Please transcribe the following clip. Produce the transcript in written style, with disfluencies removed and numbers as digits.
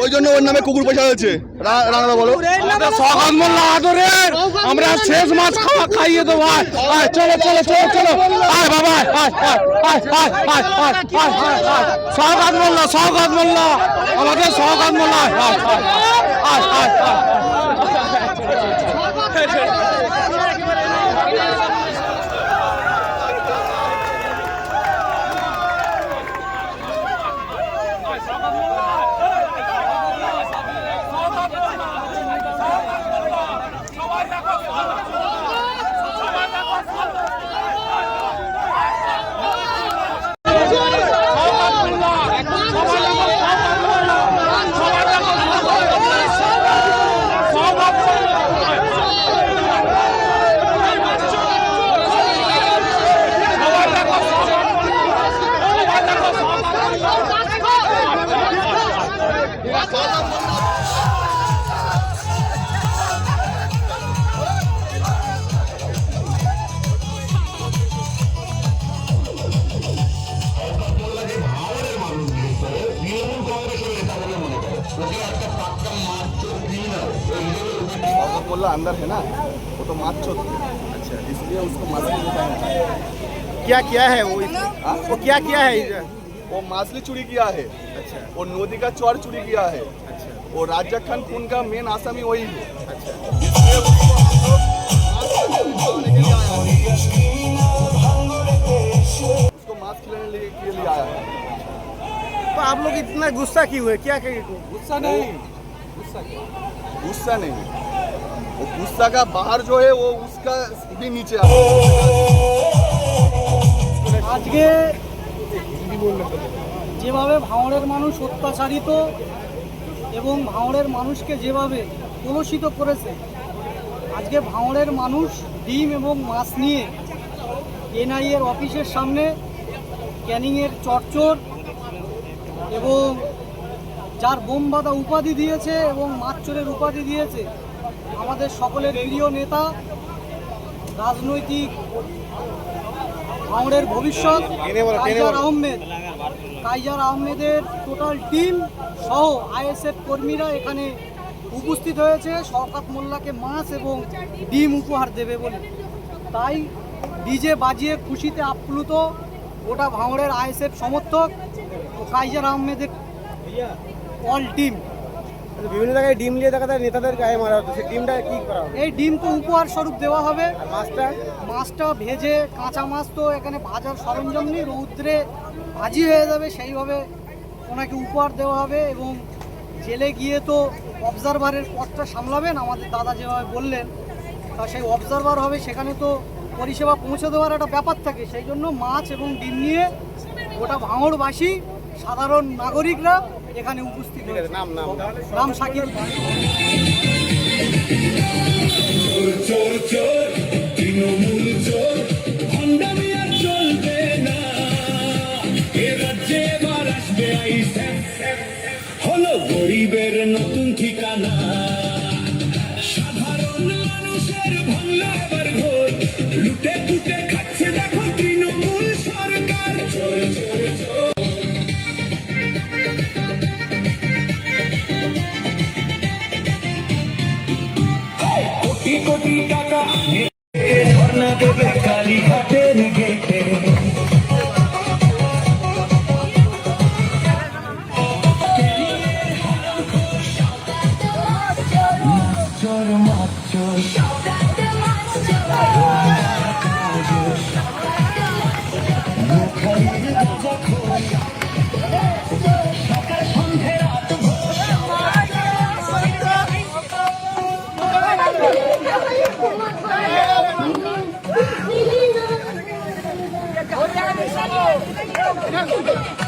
ওই জন্য ওর নামে কুকুর পয়সা হয়েছে। রাঙা বলো সকাল মোল্লা আদরে আমরা শেষ মাছ খাইয়ে দেবো। চলো চলো চলো চলো আয় বাবা সকাল মোল্লা আমাদের সকাল মোল্লা अंदर है ना वो तो माछ चोर। अच्छा इसलिए उसको माछली बताया। क्या किया है वो क्या किया है? वो माछली चोरी किया है। अच्छा वो नदी का चौर चोरी किया है। अच्छा वो राजा खान खून का मेन आसामी वही है। अच्छा उसको माछ खिलाने के लिए आया है। तो आप लोग इतना गुस्सा क्यों है? क्या गुस्सा नहीं, गुस्सा नहीं, वो गुस्सा का बाहर जो है वो उसका भी नीचे आ আজকে যেভাবে ভাঙড়ের মানুষ অত্যাচারিত এবং ভাঙড়ের মানুষকে যেভাবে কলুষিত করেছে, আজকে ভাঙড়ের মানুষ ডিম এবং মাছ নিয়ে এনআইএর অফিসের সামনে ক্যানিংয়ের চরচর এবং যার বোমবাদা উপাধি দিয়েছে এবং মাছচোরের উপাধি দিয়েছে আমাদের সকলের প্রিয় নেতা, রাজনৈতিক ভাঙড়ের ভবিষ্যৎ কাইজার আহমেদের টোটাল টিম সহ আইএসএফ কর্মীরা এখানে উপস্থিত হয়েছে শওকত মোল্লাকে মাছ এবং ডিম উপহার দেবে বলে। তাই ডিজে বাজিয়ে খুশিতে আপ্লুত গোটা ভাঙড়ের আইএসএফ সমর্থক ও কাইজার আহমেদের অল টিম। বিভিন্ন জায়গায় ডিম নিয়ে দেখা যায় নেতাদের গায়ে মারা হতো, সেই ডিমটা কি করা হবে? এই ডিম তো উপহার স্বরূপ দেওয়া হবে। মাছটা ভেজে, কাঁচা মাছ তো এখানে ভাজার সরঞ্জাম নেই, রৌদ্রে ভাজি হয়ে যাবে, সেইভাবে ওনাকে উপহার দেওয়া হবে। এবং জেলে গিয়ে তো অবজারভারের পথটা সামলাবেন আমাদের দাদা যেভাবে বললেন, তা সেই অবজারভার হবে, সেখানে তো পরিষেবা পৌঁছে দেওয়ার একটা ব্যাপার থাকে। সেই জন্য মাছ এবং ডিম নিয়ে গোটা ভাঙড়বাসী সাধারণ নাগরিকরা এখানে উপস্থিত হয়েছে। নাম শাকির। হলো গরিবের নতুন ঠিকানা, সাধারণ মানুষের ভাঙলো এবার ঘোর, লুটে পুটে খাচ্ছে দেখো তৃণমূল সরকার। চোর চোর চোর কোটি কোটি টাকা ধর্ণা দেবে কালীঘাটের গেটে। Vamos!